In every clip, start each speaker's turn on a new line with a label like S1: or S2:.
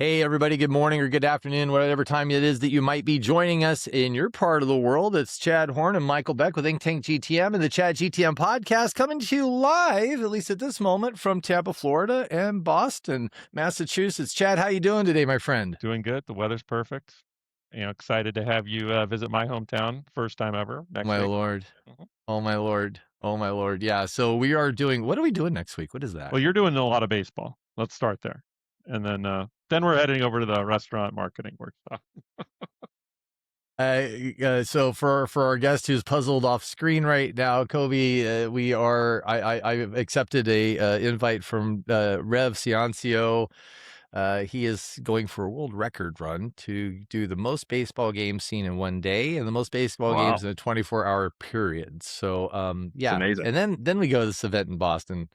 S1: Hey, everybody, good morning or good afternoon, whatever time it is that you might be joining us in your part of the world. It's Chad Horn and Michael Beck with Think GTM and the ChatGTM podcast coming to you live, at least at this moment, from Tampa, Florida and Boston, Massachusetts. Chad, how you doing today, my friend?
S2: Doing good. The weather's perfect. Excited to have you visit my hometown, first time ever, next
S1: My
S2: week.
S1: Lord.
S2: Mhm.
S1: Oh, my Lord. Oh, my Lord. Yeah, so what are we doing next week? What is that?
S2: Well, you're doing a lot of baseball. Let's start there, and then we're heading over to the restaurant marketing workshop.
S1: So for our guest who's puzzled off screen right now, Kobby, I've accepted a invite from Rev Ciancio. He is going for a world record run to do the most baseball games seen in one day and the most baseball games
S2: Wow,
S1: in a 24-hour period. So
S2: it's
S1: yeah,
S2: amazing.
S1: and then we go to this event in Boston.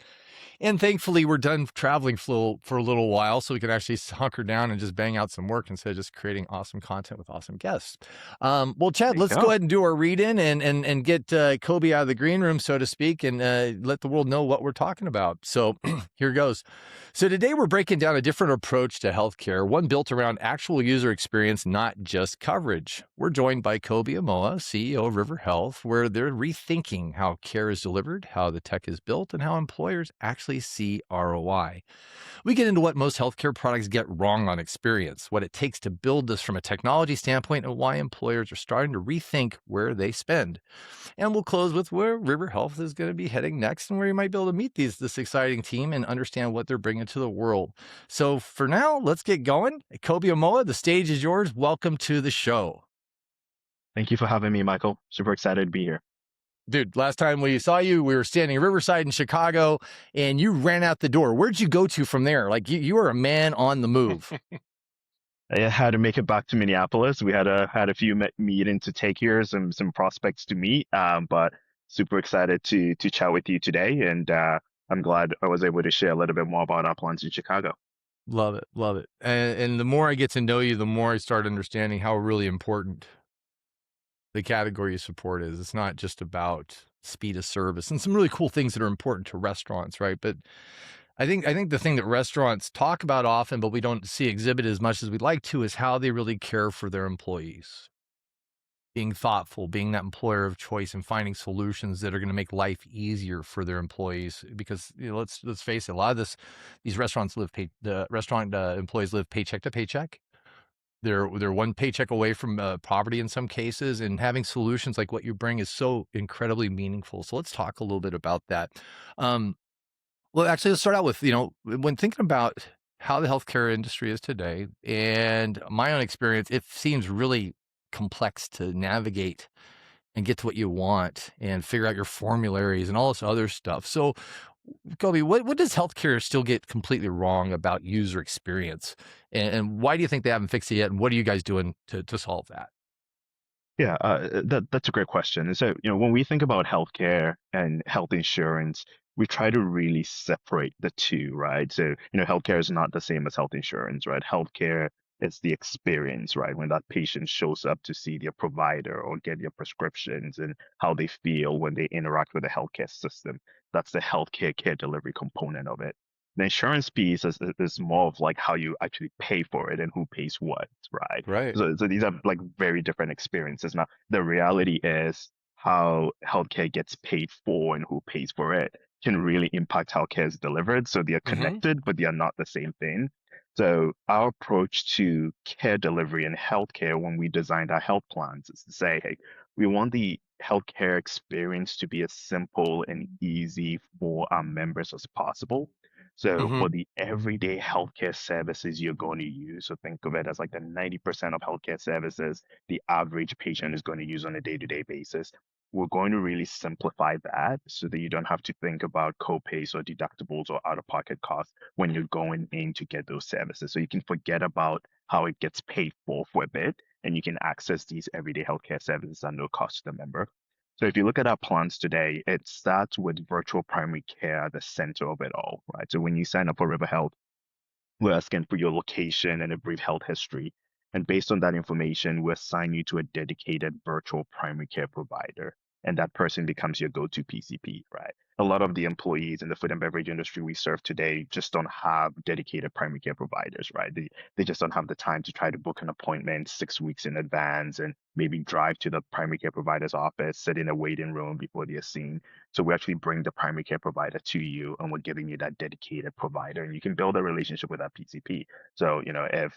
S1: And thankfully, we're done traveling for a little while, so we can actually hunker down and just bang out some work instead of just creating awesome content with awesome guests. Well, Chad,
S2: There you
S1: let's go
S2: go.
S1: ahead and do our read in and get Kobby out of the green room, so to speak, and let the world know what we're talking about. So here goes. So today we're breaking down a different approach to healthcare, one built around actual user experience, not just coverage. We're joined by Kobby Amoah, CEO of River Health, where they're rethinking how care is delivered, how the tech is built, and how employers actually see ROI. We get into what most healthcare products get wrong on experience, what it takes to build this from a technology standpoint, and why employers are starting to rethink where they spend. And we'll close with where River Health is going to be heading next and where you might be able to meet this exciting team and understand what they're bringing to the world. So for now, let's get going. Kobby Amoah, the stage is yours. Welcome to the show.
S3: Thank you for having me, Michael. Super excited to be here.
S1: Dude, last time we saw you, we were standing Riverside in Chicago and you ran out the door. Where'd you go to from there? Like you were a man on the move.
S3: I had to make it back to Minneapolis. We had a few meetings to take here, some prospects to meet. But super excited to chat with you today, and I'm glad I was able to share a little bit more about our plans in Chicago.
S1: Love it. Love it. And the more I get to know you, the more I start understanding how really important the category you support is. It's not just about speed of service and some really cool things that are important to restaurants, right? But I think the thing that restaurants talk about often, but we don't see exhibit as much as we'd like to, is how they really care for their employees. Being thoughtful, being that employer of choice, and finding solutions that are going to make life easier for their employees. Because let's face it, a lot of these restaurants the restaurant employees live paycheck to paycheck. They're one paycheck away from poverty in some cases, and having solutions like what you bring is so incredibly meaningful. So let's talk a little bit about that. Um, well, actually, let's start out with when thinking about how the healthcare industry is today, and my own experience, it seems really complex to navigate and get to what you want and figure out your formularies and all this other stuff. So, Kobe, what does healthcare still get completely wrong about user experience, and why do you think they haven't fixed it yet? And what are you guys doing to solve that?
S3: Yeah, that's a great question. And so, when we think about healthcare and health insurance, we try to really separate the two, right? So, healthcare is not the same as health insurance, right? Healthcare is the experience, right? When that patient shows up to see their provider or get their prescriptions and how they feel when they interact with the healthcare system. That's the healthcare care delivery component of it. The insurance piece is more of like how you actually pay for it and who pays what, right?
S1: Right.
S3: So these are like very different experiences. Now, the reality is how healthcare gets paid for and who pays for it can really impact how care is delivered. So they are
S1: Mm-hmm.
S3: connected, but they are not the same thing. So our approach to care delivery and healthcare when we designed our health plans is to say, hey, we want the healthcare experience to be as simple and easy for our members as possible. So
S1: Mm-hmm.
S3: for the everyday healthcare services you're going to use, so think of it as like the 90% of healthcare services the average patient is going to use on a day-to-day basis. We're going to really simplify that so that you don't have to think about co-pays or deductibles or out-of-pocket costs when you're going in to get those services. So you can forget about how it gets paid for a bit, and you can access these everyday healthcare services at no cost to the member. So if you look at our plans today, it starts with virtual primary care at the center of it all, right? So when you sign up for River Health, we're asking for your location and a brief health history. And based on that information, we assign you to a dedicated virtual primary care provider. And that person becomes your go-to PCP, right? a lot of the employees in the food and beverage industry we serve today just don't have dedicated primary care providers, right? They just don't have the time to try to book an appointment 6 weeks in advance and maybe drive to the primary care provider's office, sit in a waiting room before they're seen. So we actually bring the primary care provider to you, and we're giving you that dedicated provider, and you can build a relationship with that PCP. So, if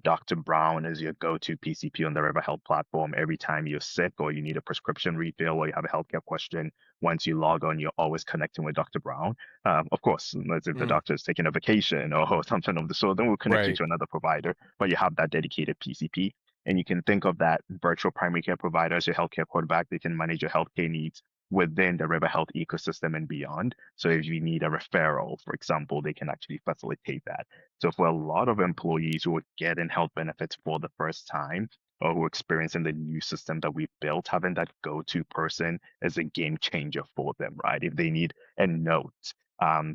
S3: Dr. Brown is your go-to PCP on the River Health platform, every time you're sick or you need a prescription refill or you have a healthcare question, once you log on, you're always connecting with Dr. Brown. Of course, unless if the doctor is taking a vacation or something of the sort, then we'll connect you
S1: Right.
S3: to another provider, but you have that dedicated PCP. And you can think of that virtual primary care provider as your healthcare quarterback. They can manage your healthcare needs within the River Health ecosystem and beyond. So if you need a referral, for example, they can actually facilitate that. So for a lot of employees who are getting health benefits for the first time, or who are experiencing the new system that we built, having that go-to person is a game changer for them, right? If they need a note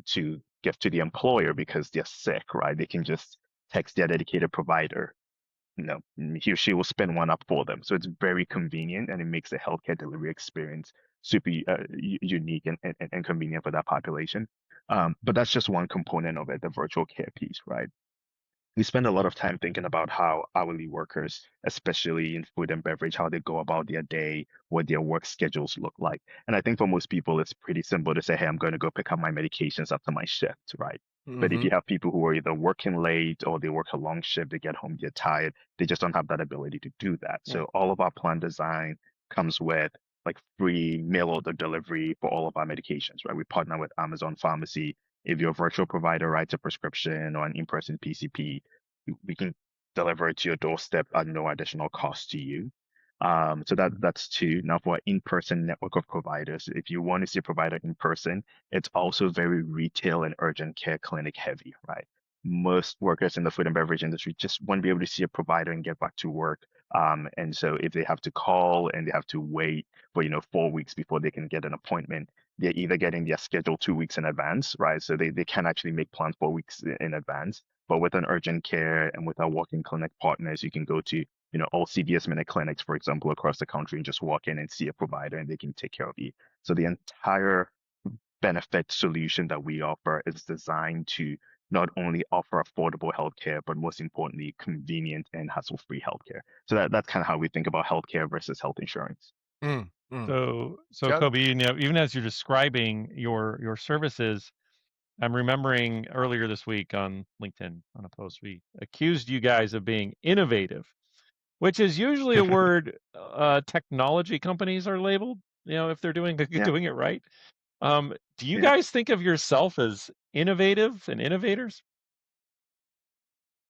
S3: to give to the employer because they're sick, right? They can just text their dedicated provider. He or she will spin one up for them. So it's very convenient, and it makes the healthcare delivery experience super unique and convenient for that population. But that's just one component of it, the virtual care piece, right? We spend a lot of time thinking about how hourly workers, especially in food and beverage, how they go about their day, what their work schedules look like. And I think for most people, it's pretty simple to say, hey, I'm going to go pick up my medications after my shift, right? But if
S1: Mm-hmm.
S3: you have people who are either working late or they work a long shift, they get home, they're tired, they just don't have that ability to do that. So all of our plan design comes with like free mail order delivery for all of our medications, right? We partner with Amazon Pharmacy. If your virtual provider writes a prescription or an in-person PCP, we can deliver it to your doorstep at no additional cost to you. So that's two. Now for an in-person network of providers, if you want to see a provider in person, it's also very retail and urgent care clinic heavy, right? Most workers in the food and beverage industry just want to be able to see a provider and get back to work. And so if they have to call and they have to wait for 4 weeks before they can get an appointment, they're either getting their schedule 2 weeks in advance, right? So they can actually make plans 4 weeks in advance. But with an urgent care and with our walk-in clinic partners, you can go to all CVS Minute clinics, for example, across the country and just walk in and see a provider and they can take care of you. So the entire benefit solution that we offer is designed to not only offer affordable healthcare, but most importantly, convenient and hassle-free healthcare. So that's kind of how we think about healthcare versus health insurance.
S2: So
S1: Got it.
S2: Kobby, even as you're describing your services, I'm remembering earlier this week on LinkedIn on a post we accused you guys of being innovative, which is usually a word technology companies are labeled, if they're doing
S3: Yeah.
S2: doing it right. Do you
S3: Yeah.
S2: guys think of yourself as innovative and innovators?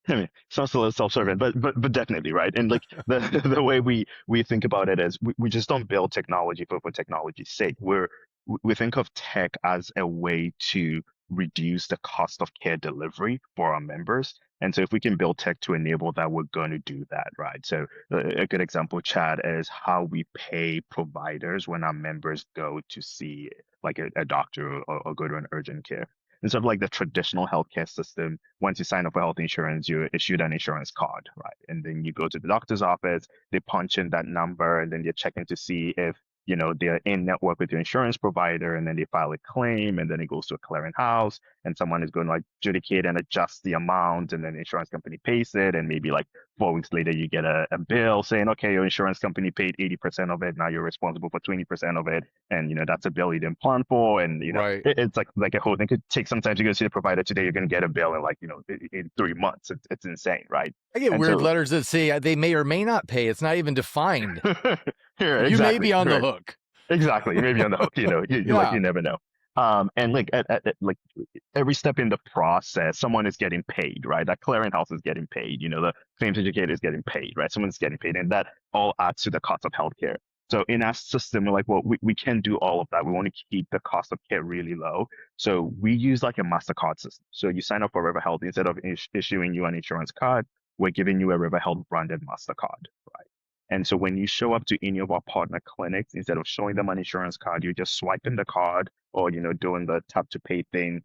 S3: I mean, sounds a little self-serving, but definitely, right? And like the way we think about it is we just don't build technology for technology's sake. We think of tech as a way to reduce the cost of care delivery for our members. And so if we can build tech to enable that, we're going to do that, right? So a good example, Chad, is how we pay providers when our members go to see like a doctor or go to an urgent care. Instead of like the traditional healthcare system, once you sign up for health insurance, you're issued an insurance card, right? And then you go to the doctor's office, they punch in that number, and then they're checking to see if they're in network with your insurance provider, and then they file a claim, and then it goes to a clearinghouse, and someone is going to like adjudicate and adjust the amount, and then the insurance company pays it, and maybe like 4 weeks later you get a bill saying, okay, your insurance company paid 80% of it, now you're responsible for 20% of it, and that's a bill you didn't plan for, and
S1: Right.
S3: it's like a whole thing. It could take some time to go see the provider today. You're going to get a bill in like in 3 months. It's insane, right?
S1: I get
S3: And
S1: weird
S3: so
S1: letters that say they may or may not pay. It's not even defined.
S3: here,
S1: You may
S3: exactly,
S1: be on the
S3: right.
S1: hook.
S3: Exactly. You may be on the hook, you like
S1: Yeah.
S3: you never know. And like at like every step in the process, someone is getting paid, right? That clearinghouse is getting paid, the claims educator is getting paid, right? Someone's getting paid, and that all adds to the cost of healthcare. So in our system, we're like, well, we can do all of that. We want to keep the cost of care really low. So we use like a MasterCard system. So you sign up for River Health, instead of issuing you an insurance card, we're giving you a River Health branded MasterCard, right? And so when you show up to any of our partner clinics, instead of showing them an insurance card, you're just swiping the card or, doing the tap to pay thing,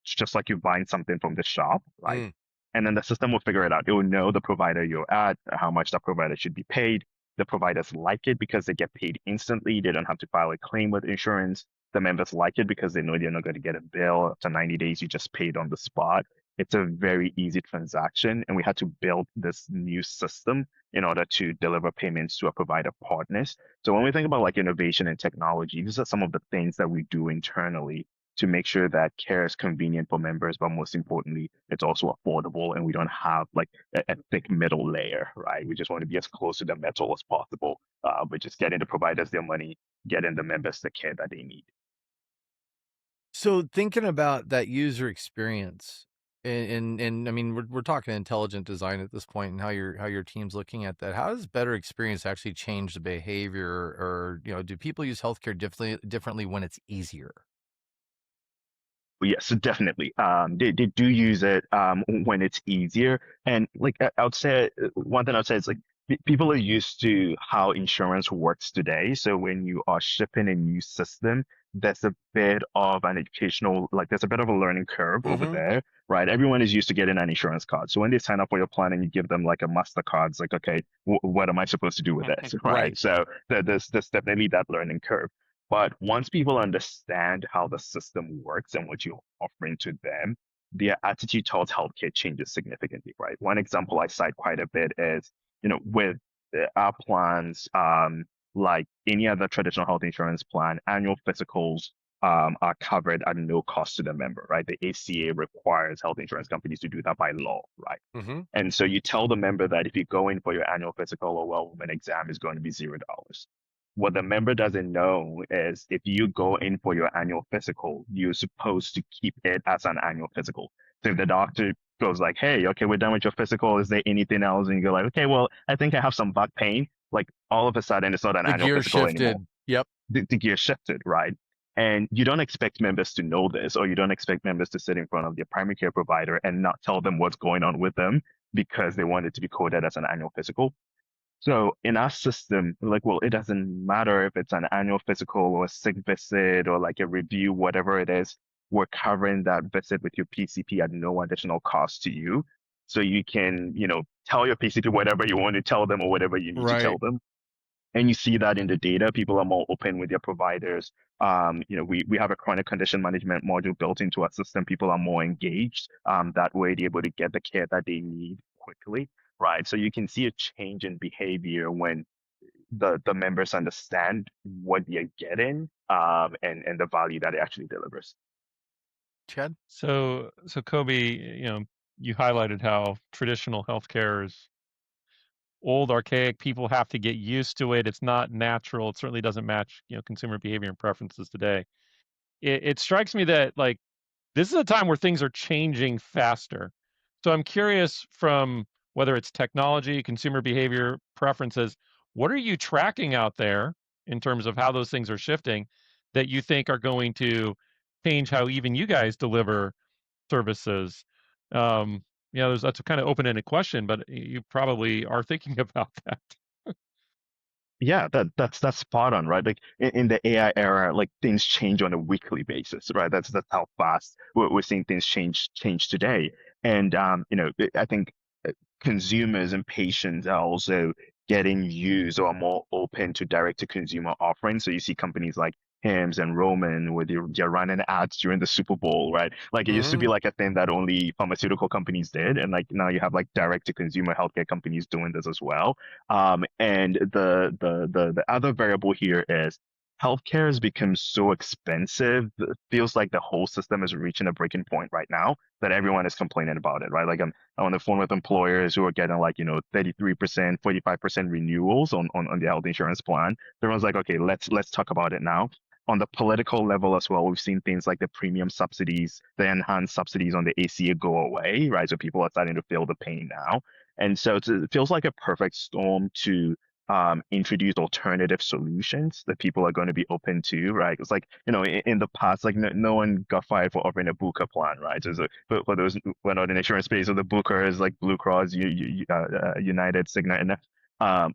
S3: just like you're buying something from the shop, right? And then the system will figure it out. It will know the provider you're at, how much that provider should be paid. The providers like it because they get paid instantly. They don't have to file a claim with insurance. The members like it because they know they're not going to get a bill. After 90 days, you just pay it on the spot. It's a very easy transaction. And we had to build this new system in order to deliver payments to our provider partners. So when we think about like innovation and technology, these are some of the things that we do internally to make sure that care is convenient for members, but most importantly, it's also affordable and we don't have like a thick middle layer, right? We just want to be as close to the metal as possible, but just getting the providers their money, getting the members the care that they need.
S1: So thinking about that user experience, and I mean, we're talking intelligent design at this point, and how your team's looking at that. How does better experience actually change the behavior, or do people use healthcare differently when it's easier?
S3: Yes, definitely. They do use it when it's easier. And like I would say, one thing I'd say is like people are used to how insurance works today. So when you are shipping a new system, there's a bit of an educational, like there's a bit of a learning curve over
S1: Mm-hmm.
S3: there, right? Everyone is used to getting an insurance card. So when they sign up for your plan and you give them like a MasterCard, it's like, okay, what am I supposed to do with this, right?
S1: Right.
S3: So there's definitely that learning curve. But once people understand how the system works and what you're offering to them, their attitude towards healthcare changes significantly, right? One example I cite quite a bit is, with our plans, like any other traditional health insurance plan, annual physicals are covered at no cost to the member, right? The ACA requires health insurance companies to do that by law, right?
S1: Mm-hmm.
S3: And so you tell the member that if you go in for your annual physical or well woman exam is going to be $0. What the member doesn't know is if you go in for your annual physical, you're supposed to keep it as an annual physical. So if the doctor goes like, hey, okay, we're done with your physical. Is there anything else? And you go like, okay, well, I think I have some back pain. Like all of a sudden, it's not an
S1: The
S3: annual
S1: gear
S3: physical anymore.
S1: shifted. Yep.
S3: The gear shifted, right? And you don't expect members to know this, or you don't expect members to sit in front of their primary care provider and not tell them what's going on with them because they want it to be coded as an annual physical. So in our system, like, well, it doesn't matter if it's an annual physical or a sick visit or like a review, whatever it is, we're covering that visit with your PCP at no additional cost to you. So you can, tell your PCP whatever you want to tell them or whatever you need to tell
S1: Right.
S3: them. And you see that in the data. People are more open with their providers. We have a chronic condition management module built into our system. People are more engaged. That way they're able to get the care that they need quickly, right? So you can see a change in behavior when the members understand what they're getting, and the value that it actually delivers.
S1: Chad?
S2: So Kobe, you highlighted how traditional healthcare is old, archaic. People have to get used to it. It's not natural. It certainly doesn't match, consumer behavior and preferences today. It strikes me that like this is a time where things are changing faster. So I'm curious from whether it's technology, consumer behavior, preferences, what are you tracking out there in terms of how those things are shifting that you think are going to change how even you guys deliver services? Um, that's a kind of open-ended question, but you probably are thinking about that.
S3: Yeah, that's spot on, right? Like in the AI era, like things change on a weekly basis, right? That's how fast we're seeing things change today. And I think consumers and patients are also getting used or are more open to direct to consumer offerings. So you see companies like Hims and Roman where they're running ads during the Super Bowl, right? Like it used to
S1: Mm-hmm.
S3: be like a thing that only pharmaceutical companies did, and like now you have like direct to consumer healthcare companies doing this as well. And the other variable here is healthcare has become so expensive. It feels like the whole system is reaching a breaking point right now that everyone is complaining about it, right? Like I'm on the phone with employers who are getting like, 33%, 45% renewals on their health insurance plan. Everyone's like, okay, let's talk about it now. On the political level as well, we've seen things like the premium subsidies, the enhanced subsidies on the ACA go away, right? So people are starting to feel the pain now. And so it feels like a perfect storm to introduce alternative solutions that people are going to be open to, right? It's like, in the past, like no one got fired for offering a Booker plan, right? So, for those who are not in insurance space, so the Booker is like Blue Cross, United, Cigna, and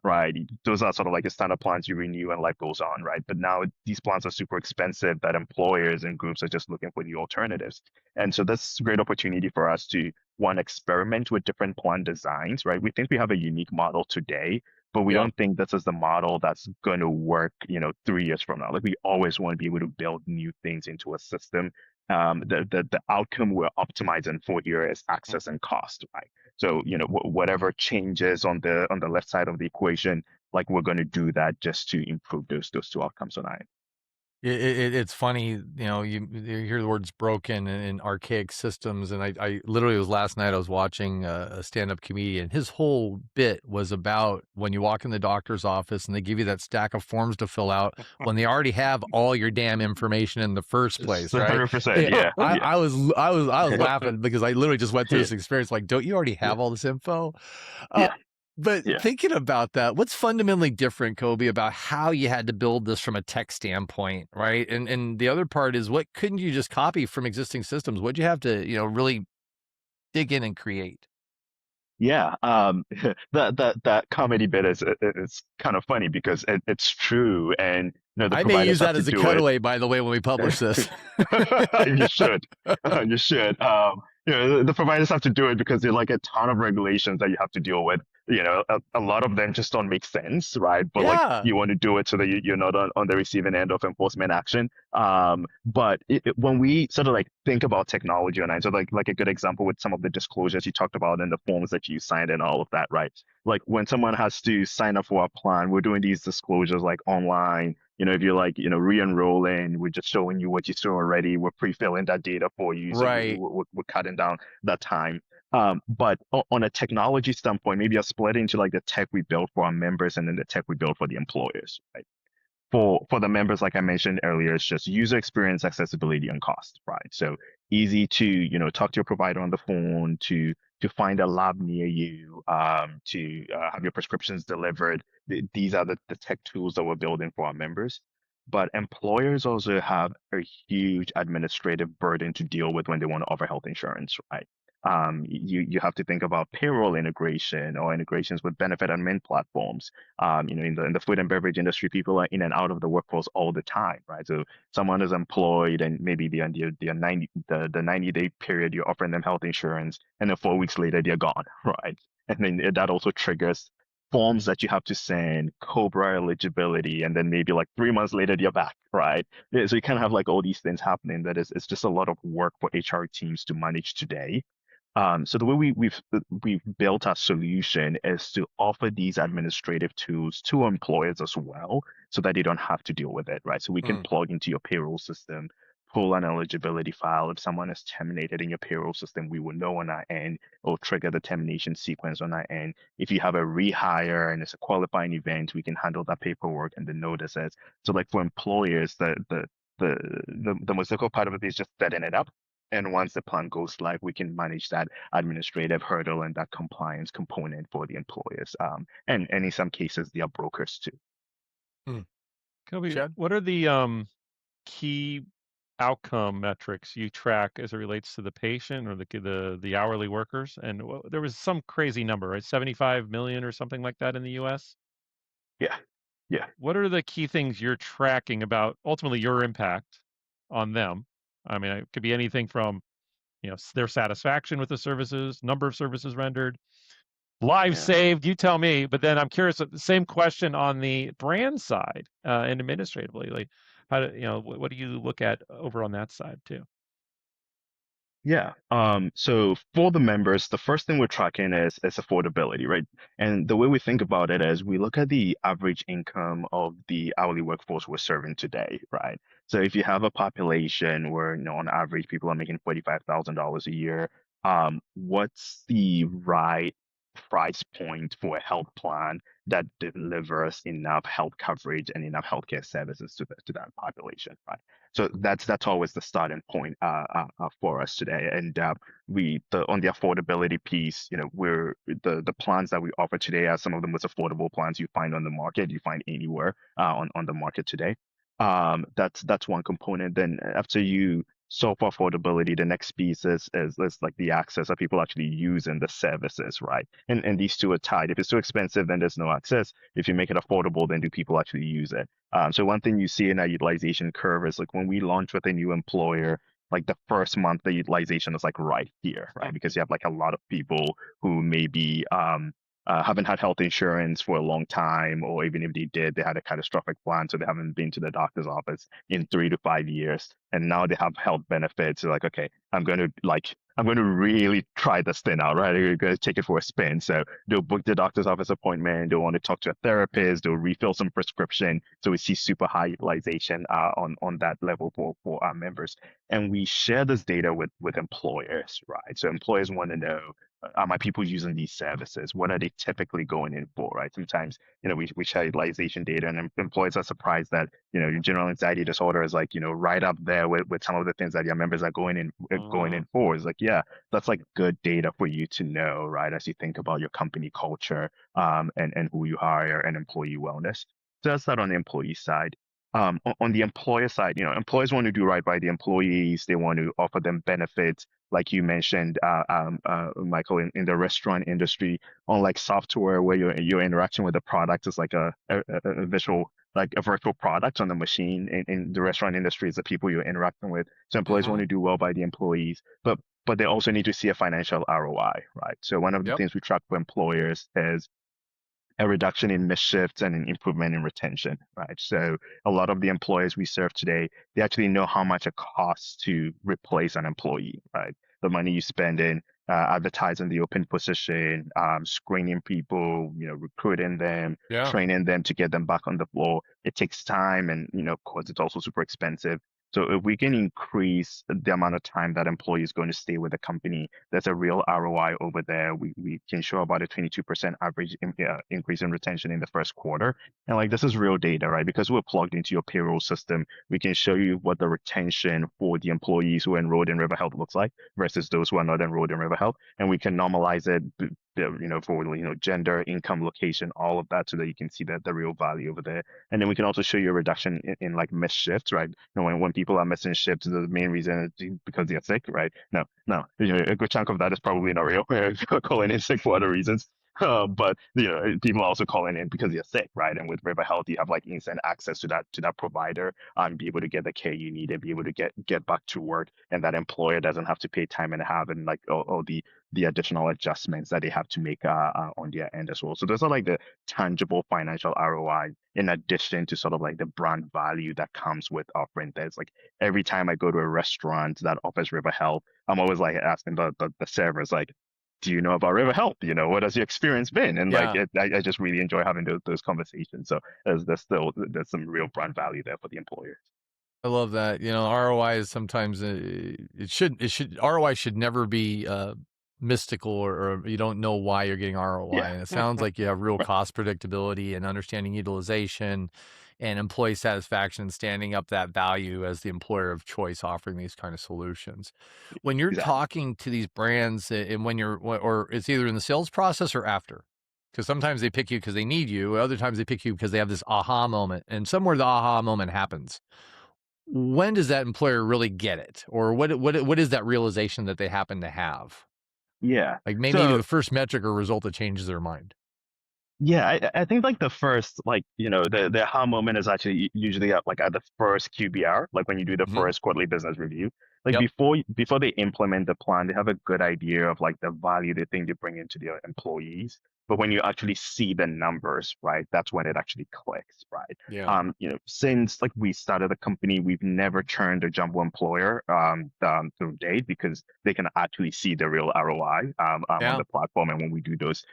S3: right. Those are sort of like the standard plans you renew and life goes on, right? But now these plans are super expensive that employers and groups are just looking for new alternatives. And so that's a great opportunity for us to one experiment with different plan designs, right? We think we have a unique model today but we
S1: Yeah.
S3: don't think this is the model that's going to work, 3 years from now. Like we always want to be able to build new things into a system. The outcome we're optimizing for here is access and cost, right? So, whatever changes on the left side of the equation, like we're going to do that just to improve those two outcomes on I.
S1: It's funny, you hear the words broken and archaic systems, and I literally, it was last night I was watching a stand-up comedian. His whole bit was about when you walk in the doctor's office and they give you that stack of forms to fill out when they already have all your damn information in the first
S3: It's
S1: place, right?
S3: 100%. Yeah. Yeah.
S1: I was laughing because I literally just went through
S3: Yeah.
S1: this experience. Like, don't you already
S3: Yeah.
S1: have all this info? Uh,
S3: Yeah.
S1: but
S3: Yeah.
S1: thinking about that, what's fundamentally different, Kobby, about how you had to build this from a tech standpoint, right? And the other part is, what couldn't you just copy from existing systems? What'd you have to, really dig in and create?
S3: Yeah, that comedy bit is kind of funny because it's true, and the
S1: I may
S3: providers
S1: use
S3: have
S1: that
S3: to
S1: as a
S3: do it.
S1: cutaway, by the way, when we publish this.
S3: You should. You should. The providers have to do it because there are like a ton of regulations that you have to deal with. A lot of them just don't make sense, right? But like
S1: Yeah,
S3: you want to do it so that you're not on the receiving end of enforcement action. But when we sort of like think about technology online, so like a good example with some of the disclosures you talked about and the forms that you signed and all of that, right? Like when someone has to sign up for a plan, we're doing these disclosures like online. If you're like, re-enrolling, we're just showing you what you saw already. We're pre-filling that data for you. So
S1: right.
S3: we're cutting down that time. But on a technology standpoint, maybe I'll split into like the tech we built for our members and then the tech we built for the employers, right? For the members, like I mentioned earlier, it's just user experience, accessibility, and cost, right? So easy to talk to your provider on the phone, to find a lab near you, to have your prescriptions delivered. These are the tech tools that we're building for our members. But employers also have a huge administrative burden to deal with when they want to offer health insurance, right? You have to think about payroll integration or integrations with benefit admin platforms. In the food and beverage industry, people are in and out of the workforce all the time, right? So someone is employed and maybe they're on the 90-day period, you're offering them health insurance, and then 4 weeks later they're gone, right? And then that also triggers forms that you have to send, Cobra eligibility, and then maybe like 3 months later they're back, right? Yeah, so you kind of have like all these things happening that it's just a lot of work for HR teams to manage today. So the way we've built our solution is to offer these administrative tools to employers as well, so that they don't have to deal with it, right? So we can
S1: Mm.
S3: plug into your payroll system, pull an eligibility file. If someone is terminated in your payroll system, we will know on our end, or trigger the termination sequence on our end. If you have a rehire and it's a qualifying event, we can handle that paperwork and the notices. So like for employers, the most difficult part of it is just setting it up. And once the plan goes live, we can manage that administrative hurdle and that compliance component for the employers. And in some cases, they are brokers too.
S1: Mm.
S2: Kobe,
S1: Chad?
S2: what are the key outcome metrics you track as it relates to the patient or the hourly workers? And there was some crazy number, right? 75 million or something like that in the U.S.
S3: Yeah. Yeah.
S2: What are the key things you're tracking about ultimately your impact on them? I mean, it could be anything from their satisfaction with the services, number of services rendered, lives
S3: Yeah.
S2: saved. You tell me. But then I'm curious. The same question on the brand side and administratively, like how do what do you look at over on that side too?
S3: Yeah. So for the members, the first thing we're tracking is affordability, right? And the way we think about it is we look at the average income of the hourly workforce we're serving today, right? So if you have a population where, on average, people are making $45,000 a year, what's the right price point for a health plan that delivers enough health coverage and enough healthcare services to that population, right? So that's always the starting point for us today. And on the affordability piece, we're the plans that we offer today are some of the most affordable plans you find on the market, you find anywhere on the market today. That's one component. Then after you solve for affordability, the next piece is like the access that people actually use in the services, right? And these two are tied. If it's too expensive, then there's no access. If you make it affordable, then do people actually use it? So one thing you see in our utilization curve is like when we launch with a new employer, like the first month, the utilization is like right here, right? Because you have like a lot of people who maybe haven't had health insurance for a long time, or even if they did, they had a catastrophic plan, so they haven't been to the doctor's office in 3 to 5 years, and now they have health benefits. They're like, okay, I'm going to really try this thing out, right? I'm going to take it for a spin. So they'll book the doctor's office appointment. They'll want to talk to a therapist. They'll refill some prescription. So we see super high utilization on that level for our members. And we share this data with employers, right? So employers want to know, are my people using these services? What are they typically going in for, right? Sometimes, we share utilization data, and employers are surprised that, your general anxiety disorder is like, right up there with some of the things that your members are going in for. It's like, yeah, that's like good data for you to know, right? As you think about your company culture, and who you hire and employee wellness. So that's that on the employee side. On the employer side, employers want to do right by the employees. They want to offer them benefits, like you mentioned, Michael, in the restaurant industry. Unlike software, where your interaction with the product is like a visual, like a virtual product on the machine. In the restaurant industry, it's the people you're interacting with. So employees want
S1: Mhm.
S3: to do well by the employees, but they also need to see a financial ROI, right? So one of the
S1: Yep.
S3: things we track for employers is a reduction in missed shifts and an improvement in retention, right? So a lot of the employers we serve today, they actually know how much it costs to replace an employee, right? The money you spend in advertising the open position, screening people, recruiting them,
S1: Yeah.
S3: training them to get them back on the floor. It takes time, and of course, it's also super expensive. So if we can increase the amount of time that employee is going to stay with the company, there's a real ROI over there. We can show about a 22% average increase in retention in the first quarter. And like, this is real data, right? Because we're plugged into your payroll system, we can show you what the retention for the employees who are enrolled in River Health looks like versus those who are not enrolled in River Health. And we can normalize it, for gender, income, location, all of that, so that you can see the real value over there. And then we can also show you a reduction in like missed shifts, right? When people are missing shifts, the main reason is because they're sick, right? No, a good chunk of that is probably not real. Calling in sick for other reasons. But people are also calling in because they're sick, right? And with River Health, you have like instant access to that provider, and be able to get the care you need, and be able to get back to work, and that employer doesn't have to pay time and a half, and like all the additional adjustments that they have to make on their end as well. So those are like the tangible financial ROI, in addition to sort of like the brand value that comes with offering this. Like, every time I go to a restaurant that offers River Health, I'm always like asking the servers, like, do you know about River Health? What has your experience been? And like,
S1: Yeah.
S3: I just really enjoy having those conversations. So there's some real brand value there for the employer.
S1: I love that. ROI is sometimes ROI should never be mystical, or you don't know why you're getting ROI.
S3: Yeah.
S1: And it sounds like you have real cost predictability and understanding utilization and employee satisfaction, standing up that value as the employer of choice offering these kind of solutions. When you're
S3: Exactly.
S1: talking to these brands, and or it's either in the sales process or after. Because sometimes they pick you because they need you. Other times they pick you because they have this aha moment, and somewhere the aha moment happens. When does that employer really get it? Or what is that realization that they happen to have?
S3: Yeah.
S1: Like, maybe
S3: So
S1: the first metric or result that changes their mind.
S3: yeah, I think like the first, like, the aha moment is actually usually at the first QBR, like when you do the
S1: Mhm.
S3: first quarterly business review. Like,
S1: Yep.
S3: before they implement the plan, they have a good idea of like the value they think they bring into their employees. But when you actually see the numbers, right, that's when it actually clicks, right?
S1: Yeah.
S3: Since like we started the company, we've never churned a jumbo employer through date, because they can actually see the real ROI on
S1: Yeah.
S3: the platform. And when we do those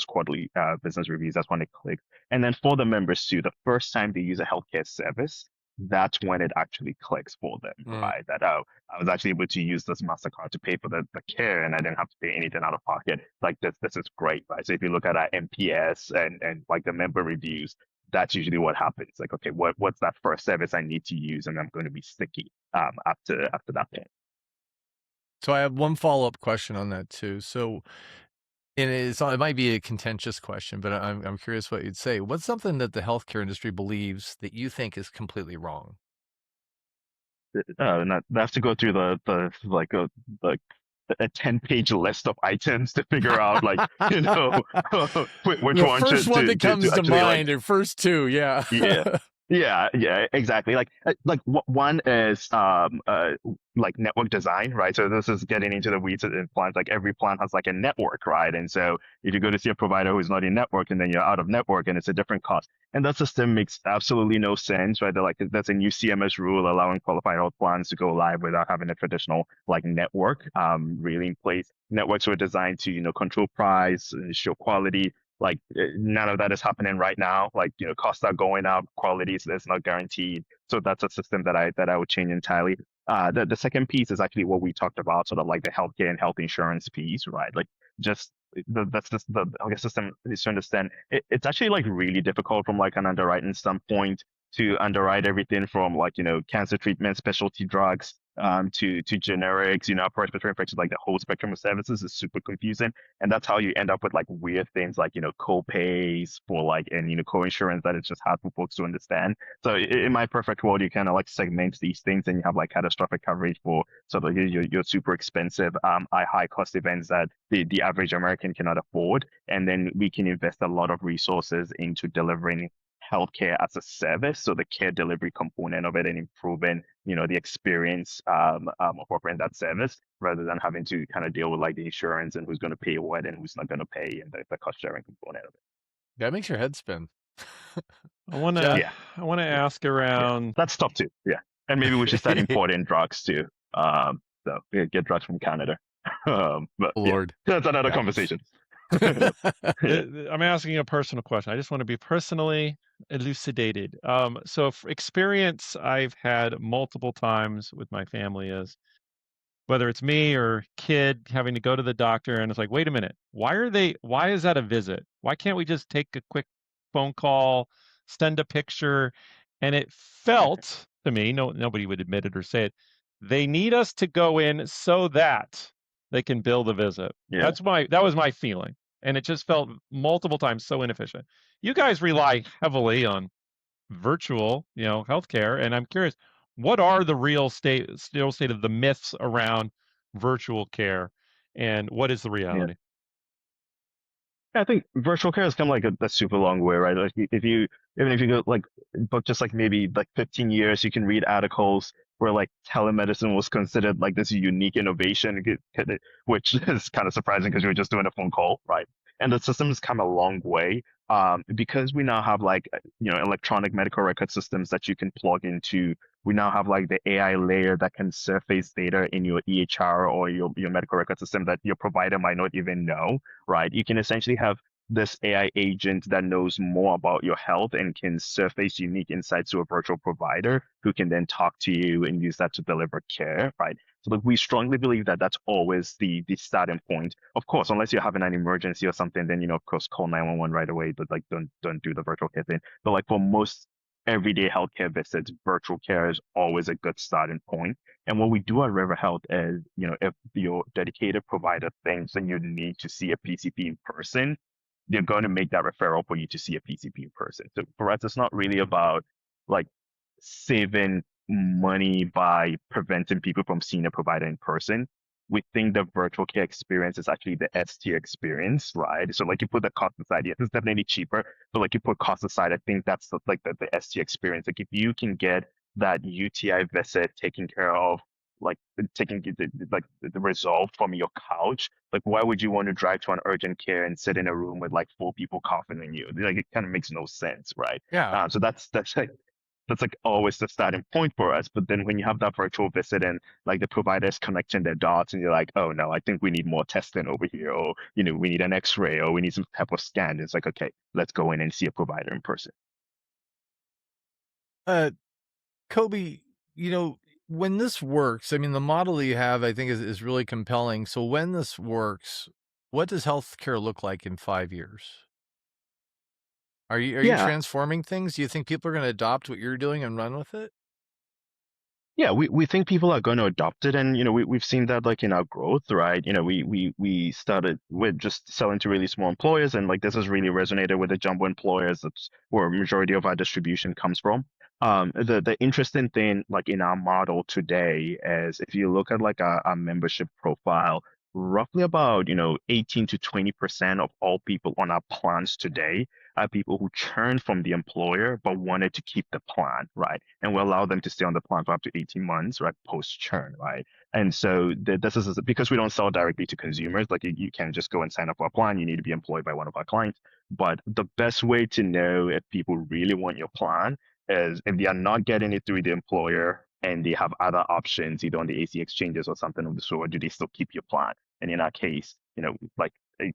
S3: quarterly business reviews, that's when it clicks. And then for the members too, the first time they use a healthcare service, that's when it actually clicks for them,
S1: Mm.
S3: right? That, oh, I was actually able to use this MasterCard to pay for the care, and I didn't have to pay anything out of pocket. Like, this is great, right? So if you look at our NPS and like the member reviews, that's usually what happens. Like, okay, what's that first service I need to use, and I'm going to be sticky after that point.
S1: So I have one follow-up question on that too. So, and it might be a contentious question, but I'm curious what you'd say. What's something that the healthcare industry believes that you think is completely wrong?
S3: Not have to go through the like a 10-page list of items to figure out, like, which
S1: The
S3: one
S1: first one that
S3: to
S1: comes to
S3: actually like.
S1: mind, or first two, yeah.
S3: Yeah. Yeah, exactly. One is like network design, right? So this is getting into the weeds in plans. Like every plan has like a network, right? And so if you go to see a provider who's not in network, and then you're out of network, and it's a different cost, and that system makes absolutely no sense, right? They're like that's a new CMS rule allowing qualified health plans to go live without having a traditional like network really in place. Networks were designed to control price, show quality, like none of that is happening right now. Like costs are going up, quality is not guaranteed. So that's a system that I would change entirely. The second piece is actually what we talked about, sort of like the healthcare and health insurance piece, right? Like just that's just the healthcare system is to understand. It's actually like really difficult from like an underwriting standpoint to underwrite everything from like cancer treatment, specialty drugs, to generics, upper respiratory infections, like the whole spectrum of services is super confusing. And that's how you end up with like weird things like co-pays for like and co-insurance that it's just hard for folks to understand. So in my perfect world, you kind of like segment these things, and you have like catastrophic coverage for sort of your super expensive high cost events that the average American cannot afford. And then we can invest a lot of resources into delivering healthcare as a service, so the care delivery component of it, and improving the experience of offering that service, rather than having to kind of deal with like the insurance and who's going to pay what and who's not going to pay, and the cost sharing component of it.
S1: That makes your head spin.
S2: I want to
S1: Chad?
S3: Yeah,
S2: I want to
S3: yeah,
S2: ask
S3: yeah.
S2: around.
S3: That's tough too. Yeah, and maybe we should start importing drugs too. So yeah, get drugs from Canada. But yeah,
S1: Lord.
S3: that's another
S1: Yeah.
S3: conversation. Yeah,
S2: I'm asking a personal question. I just want to be personally elucidated. So experience I've had multiple times with my family is whether it's me or kid having to go to the doctor, and it's like, wait a minute, why is that a visit? Why can't we just take a quick phone call, send a picture? And it felt to me, nobody would admit it or say it, they need us to go in so that they can bill the visit.
S3: yeah,
S2: That was my feeling. And it just felt multiple times so inefficient. You guys rely heavily on virtual, healthcare, and I'm curious, what are the real state of the myths around virtual care, and what is the
S3: yeah.
S2: reality?
S3: I think virtual care has come like a super long way, right? Like even if you go like book just like maybe like 15 years, you can read articles where like telemedicine was considered like this unique innovation, which is kind of surprising because you were just doing a phone call, right? And the system has come a long way, because we now have like electronic medical record systems that you can plug into. We now have like the AI layer that can surface data in your EHR or your medical record system that your provider might not even know, right? You can essentially have this AI agent that knows more about your health and can surface unique insights to a virtual provider who can then talk to you and use that to deliver care, right? So like we strongly believe that that's always the starting point. Of course, unless you're having an emergency or something, then of course call 911 right away, but like don't do the virtual care thing. But like for most everyday healthcare visits, virtual care is always a good starting point. And what we do at River Health is, if your dedicated provider thinks and you need to see a PCP in person, they're going to make that referral for you to see a PCP in person. So for us, it's not really about like saving money by preventing people from seeing a provider in person. We think the virtual care experience is actually the S tier experience, right? So like you put the cost aside, yes, it's definitely cheaper, but like you put cost aside, I think that's the S tier experience. Like if you can get that UTI visit taken care of, like taking the result from your couch, like why would you want to drive to an urgent care and sit in a room with like four people coughing on you? Like it kind of makes no sense, right?
S1: Yeah.
S3: So that's like always the starting point for us. But then when you have that virtual visit and like the providers connecting their dots, and you're like, oh no, I think we need more testing over here, or we need an X-ray, or we need some type of scan. It's like, okay, let's go in and see a provider in person.
S1: Uh, Kobby, when this works, I mean, the model that you have, I think is really compelling. So when this works, what does healthcare look like in 5 years? Are you
S3: Yeah,
S1: transforming things? Do you think people are gonna adopt what you're doing and run with it?
S3: yeah, we think people are going to adopt it, and we've seen that like in our growth, right? We started with just selling to really small employers, and like this has really resonated with the jumbo employers. That's where a majority of our distribution comes from. The interesting thing like in our model today is if you look at like our membership profile, roughly about 18 to 20% of all people on our plans today are people who churned from the employer but wanted to keep the plan, right? And we allow them to stay on the plan for up to 18 months, right, post churn, right? And so this is because we don't sell directly to consumers. Like you can't just go and sign up for a plan. You need to be employed by one of our clients. But the best way to know if people really want your plan is if they are not getting it through the employer and they have other options, either on the AC exchanges or something of the sort, do they still keep your plan? And in our case, like a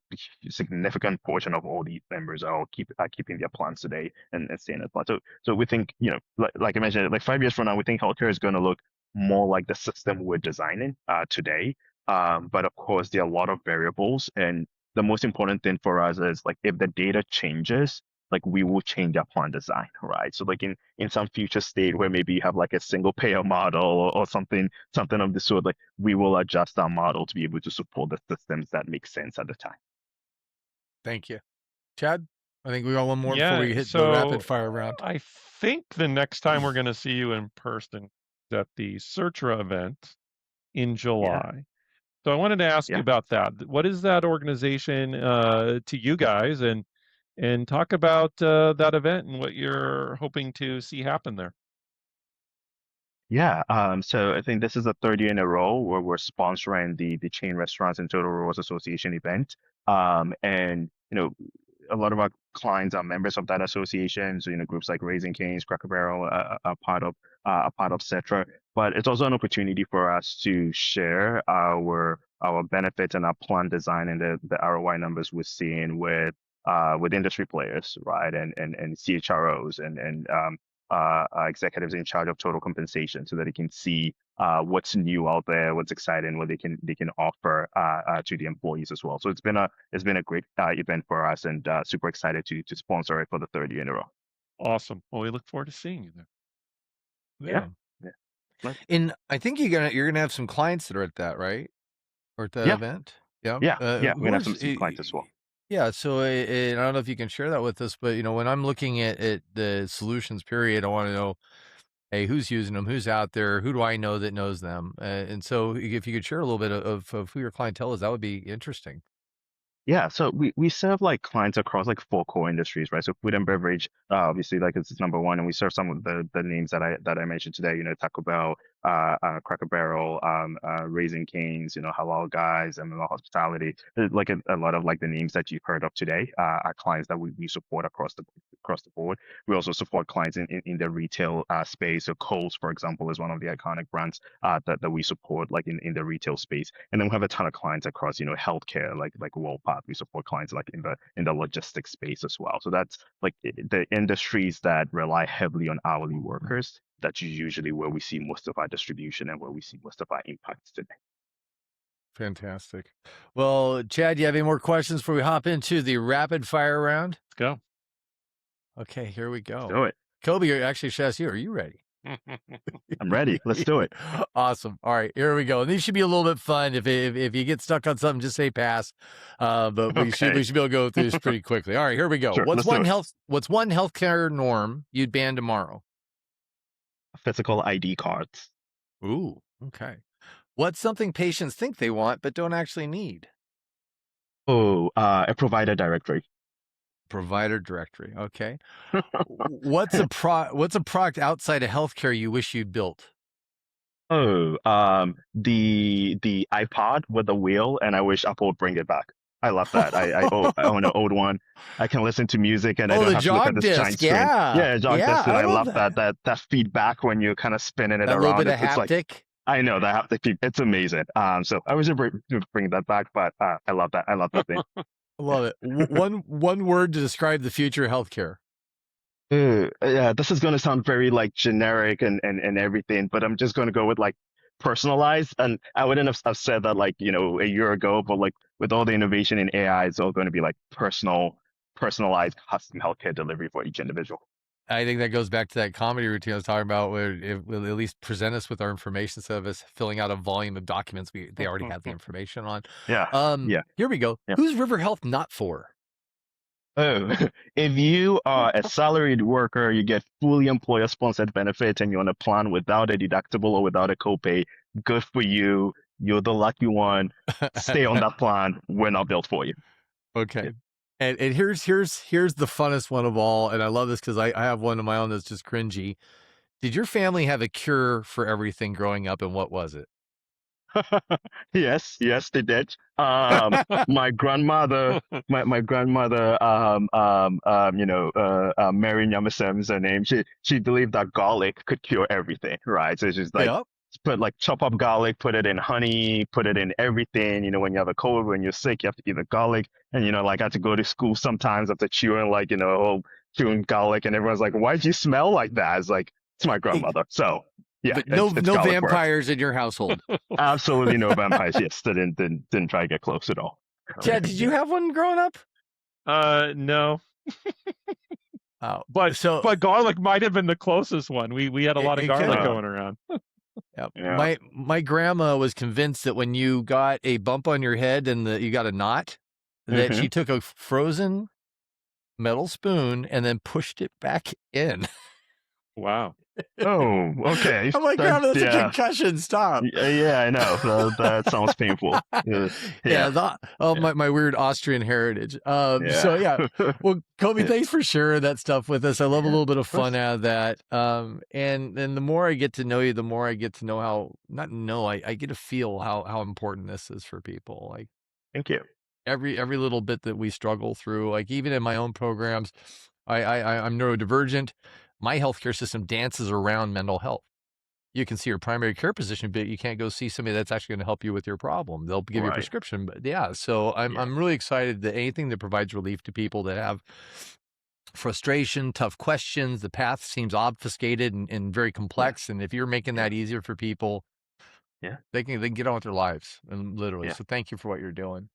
S3: significant portion of all these members are keeping their plans today and staying at plan. So we think, like I mentioned, like 5 years from now, we think healthcare is going to look more like the system we're designing today. But of course, there are a lot of variables, and the most important thing for us is like if the data changes, like we will change our plan design, right? So like in some future state where maybe you have like a single payer model or something of the sort, like we will adjust our model to be able to support the systems that make sense at the time.
S1: Thank you. Chad, I think we got one more before
S2: Yeah.
S1: we hit the rapid
S2: So
S1: fire round.
S2: I think the next time we're going to see you in person is at the Surtra event in
S3: Yeah,
S2: July. So I wanted to ask you
S3: yeah.
S2: about that. What is that organization to you guys, and talk about that event and what you're hoping to see happen there.
S3: Yeah, so I think this is the third year in a row where we're sponsoring the Chain Restaurants and Total Rewards Association event. And a lot of our clients are members of that association. So groups like Raising Cane's, Cracker Barrel are part of Cetra. But it's also an opportunity for us to share our benefits and our plan design and the ROI numbers we're seeing with industry players, right? And CHROs and executives in charge of total compensation so that they can see what's new out there, what's exciting, what they can offer to the employees as well. So it's been a great event for us, and super excited to sponsor it for the third year in a row.
S2: Awesome. Well, we look forward to seeing you there.
S3: Yeah,
S1: Yeah.
S3: yeah,
S1: And I think you're gonna have some clients that are at that, right? Or at that
S3: yeah,
S1: event? Yeah.
S3: yeah, yeah. We're gonna have
S1: Where's
S3: some clients as well.
S1: yeah, so and I don't know if you can share that with us, but when I'm looking at the solutions period, I want to know, hey, who's using them, who's out there, who do I know that knows them, and so if you could share a little bit of who your clientele is, that would be interesting.
S3: Yeah, so we serve like clients across like four core industries, right? So food and beverage, obviously, like it's number one, and we serve some of the names that I mentioned today. Taco Bell, Cracker Barrel, Raising Cane's, Halal Guys, and Hospitality. Like a lot of like the names that you've heard of today are clients that we support across the board. We also support clients in the retail space. So Kohl's, for example, is one of the iconic brands that we support like in the retail space. And then we have a ton of clients across, healthcare, like Worldpath. We support clients like in the logistics space as well. So that's like the industries that rely heavily on hourly workers. That's usually where we see most of our distribution and where we see most of our impacts today.
S1: Fantastic. Well, Chad, do you have any more questions before we hop into the rapid fire round?
S2: Let's go.
S1: Okay, here we
S3: Let's
S1: go.
S3: do it.
S1: Kobby, actually, should ask you, are you ready?
S3: I'm ready. Let's do it.
S1: Awesome. All right, here we go. And these should be a little bit fun. If you get stuck on something, just say pass. But we should
S3: Okay.
S1: be able to go through this pretty quickly. All right, here we go.
S3: Sure. Let's do it.
S1: What's one healthcare norm you'd ban tomorrow?
S3: Physical ID cards.
S1: Ooh, okay. What's something patients think they want but don't actually need?
S3: Oh, a provider directory.
S1: Provider directory. Okay. What's a product outside of healthcare you wish you'd built?
S3: Oh, the iPod with the wheel, and I wish Apple would bring it back. I love that. I own an old one. I can listen to music and I
S1: Oh,
S3: don't
S1: the
S3: have to look at
S1: jog
S3: this giant
S1: disc.
S3: screen.
S1: Yeah.
S3: Yeah, jog
S1: Yeah,
S3: disc, and
S1: I
S3: I
S1: love
S3: love
S1: that.
S3: that feedback when you're kind of spinning it
S1: That little
S3: around.
S1: bit of
S3: It's like
S1: haptic.
S3: I know that haptic it's amazing. So I wish would bring that back, but I love that. I love that thing.
S1: I love it. One word to describe the future of healthcare.
S3: Yeah, this is going to sound very like generic and everything, but I'm just going to go with like personalized. And I wouldn't have said that like, a year ago, but like with all the innovation in AI, it's all going to be like personalized custom healthcare delivery for each individual.
S1: I think that goes back to that comedy routine I was talking about, where it will at least present us with our information instead of us filling out a volume of documents they already have the information on.
S3: Yeah, yeah,
S1: Here we go.
S3: yeah.
S1: Who's River Health not for?
S3: Oh, if you are a salaried worker, you get fully employer-sponsored benefits and you're on a plan without a deductible or without a copay, good for you. You're the lucky one. Stay on that plan. We're not built for you.
S1: Okay. And here's the funnest one of all, and I love this because I have one of my own that's just cringy. Did your family have a cure for everything growing up, and what was it?
S3: Yes, they did. My grandmother, my grandmother, Mary Nyamasem's her name. She believed that garlic could cure everything, right? So she's like,
S1: Yep.
S3: put like chop up garlic, put it in honey, put it in everything. When you have a cold, when you're sick, you have to eat the garlic. And like I had to go to school sometimes after chewing like chewing garlic, and everyone's like, "Why'd you smell like that?" It's like it's my grandmother. So yeah,
S1: But no
S3: it's garlic works.
S1: vampires in your household.
S3: Absolutely no vampires. Yes, they didn't try to get close at all.
S1: Chad, did you have one growing up?
S2: No.
S1: Oh,
S2: but garlic might have been the closest one. We had a lot of garlic going around.
S1: Yeah. My grandma was convinced that when you got a bump on your head and you got a knot, that she took a frozen metal spoon and then pushed it back in.
S2: Wow.
S3: Oh, okay.
S1: I'm like, Grandma, that's a concussion. Stop.
S3: Yeah, I know. That sounds painful.
S1: Yeah. My weird Austrian heritage. So yeah. Well, Kobby, thanks for sharing that stuff with us. I love a little bit of fun out of that. And the more I get to know you, the more I get to know I get to feel how important this is for people. Like,
S3: thank you.
S1: Every little bit that we struggle through, like even in my own programs, I'm neurodivergent. My healthcare system dances around mental health. You can see your primary care physician, but you can't go see somebody that's actually going to help you with your problem. They'll give you a prescription, but yeah. So I'm really excited that anything that provides relief to people that have frustration, tough questions, the path seems obfuscated and very complex. And if you're making that easier for people, they can get on with their lives, and literally. So thank you for what you're doing.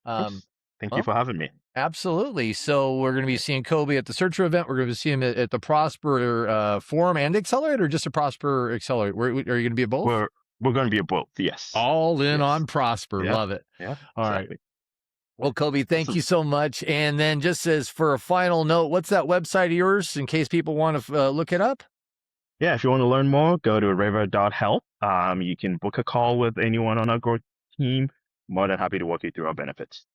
S3: Thank you for having me.
S1: Absolutely. So we're going to be seeing Kobby at the Searcher event. We're going to see him at the Prosper Forum and Accelerate, or just a Prosper Accelerate? Are you going to be at both?
S3: We're going to be at both. Yes.
S1: All in on Prosper. Love it.
S3: Yeah.
S1: All right. Well, Kobby, thank you so much. And then just as for a final note, what's that website of yours in case people want to look it up?
S3: Yeah. If you want to learn more, go to river.health. You can book a call with anyone on our growth team. More than happy to walk you through our benefits.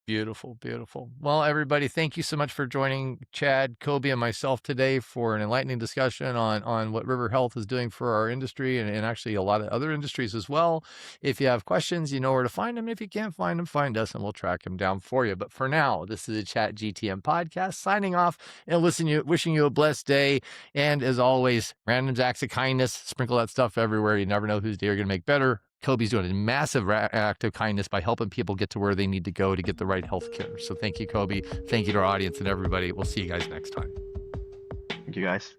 S1: Beautiful, beautiful. Well, everybody, thank you so much for joining Chad, Kobby, and myself today for an enlightening discussion on what River Health is doing for our industry and actually a lot of other industries as well. If you have questions, you know where to find them. If you can't find them, find us and we'll track them down for you. But for now, this is a ChatGTM podcast signing off and wishing you a blessed day. And as always, random acts of kindness, sprinkle that stuff everywhere. You never know whose day you're going to make better. Kobby's doing a massive act of kindness by helping people get to where they need to go to get the right health care. So thank you, Kobby. Thank you to our audience and everybody. We'll see you guys next time.
S3: Thank you, guys.